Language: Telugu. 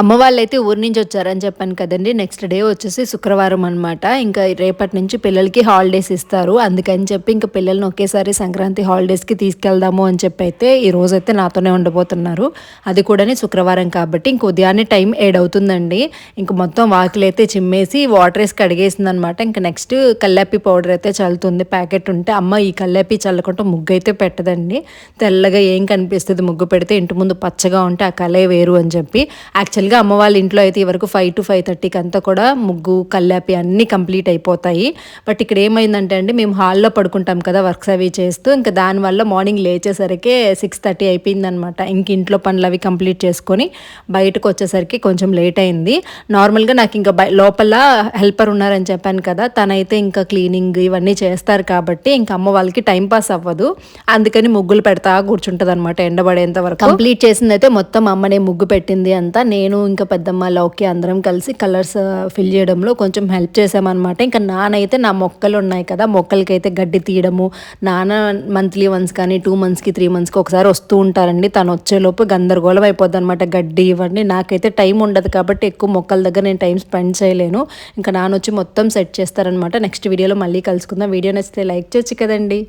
అమ్మ వాళ్ళైతే ఊరు నుంచి వచ్చారని చెప్పాను కదండీ. నెక్స్ట్ డే వచ్చేసి శుక్రవారం అనమాట. ఇంకా రేపటి నుంచి పిల్లలకి హాలిడేస్ ఇస్తారు. అందుకని చెప్పి ఇంక పిల్లల్ని ఒకేసారి సంక్రాంతి హాలిడేస్‌కి తీసుకెళ్దాము అని చెప్పి అయితే ఈరోజైతే నాతోనే ఉండబోతున్నారు. అది కూడాని శుక్రవారం కాబట్టి ఇంక ఉదయాన్నే టైం 7 అవుతుందండి. ఇంక మొత్తం వాకిలైతే చిమ్మేసి వాటరేసి కడిగేసిందనమాట. ఇంక నెక్స్ట్ కల్లాపి పౌడర్ అయితే చల్లుతుంది. ప్యాకెట్ ఉంటే అమ్మ ఈ కల్లాపి చల్లకుండా ముగ్గైతే పెట్టదండి. తెల్లగా ఏం కనిపిస్తది ముగ్గు పెడితే ఇంటి ముందు పచ్చగా ఉంటే ఆ కలే వేరు అని చెప్పి. యాక్చువల్‌గా అమ్మ వాళ్ళ ఇంట్లో అయితే ఈ వరకు 5-5:30కి అంతా కూడా ముగ్గు, కల్లాపి అన్నీ కంప్లీట్ అయిపోతాయి. బట్ ఇక్కడ ఏమైందంటే అండి మేము హాల్‌లో పడుకుంటాం కదా వర్క్స్ అవి చేస్తూ. ఇంకా దానివల్ల మార్నింగ్ లేచేసరికే 6:30 అయిపోయిందనమాట. ఇంక ఇంట్లో పనులవి కంప్లీట్ చేసుకొని బయటకొచ్చేసరికి కొంచెం లేట్ అయింది. నార్మల్‌గా నాకు ఇంకా లోపల హెల్పర్ ఉన్నారని చెప్పాను కదా! తనైతే ఇంకా క్లీనింగ్ ఇవన్నీ చేస్తారు కాబట్టి ఇంక అమ్మ వాళ్ళకి టైం పాస్ అవ్వదు. అందుకని ముగ్గులు పెడతా కూర్చుంటదనమాట ఎండబడేంత వరకు. కంప్లీట్ చేసిందైతే మొత్తం అమ్మనే ముగ్గు పెట్టింది అంతా. నేను ఇంకా పెద్దమ్మ, లౌకి అందరం కలిసి కలర్స్ ఫిల్ చేయడంలో కొంచెం హెల్ప్ చేశామనమాట. ఇంకా నానైతే నా మొక్కలు ఉన్నాయి కదా! మొక్కలకైతే గడ్డి తీయడము, నాన్న మంత్లీ వన్స్ కానీ 2 మంత్స్‌కి 3 మంత్స్‌కి ఒకసారి వస్తూ ఉంటారండి. తను వచ్చేలోపు గందరగోళం అయిపోద్దనమాట గడ్డి ఇవన్నీ. నాకైతే టైం ఉండదు కాబట్టి ఎక్కువ మొక్కల దగ్గర నేను టైం స్పెండ్ చేయలేను. ఇంకా నాన్నొచ్చి మొత్తం సెట్ చేస్తారనమాట. నెక్స్ట్ వీడియోలో మళ్ళీ కలుసుకుందాం. వీడియో నచ్చితే లైక్ చేయొచ్చు కదండీ.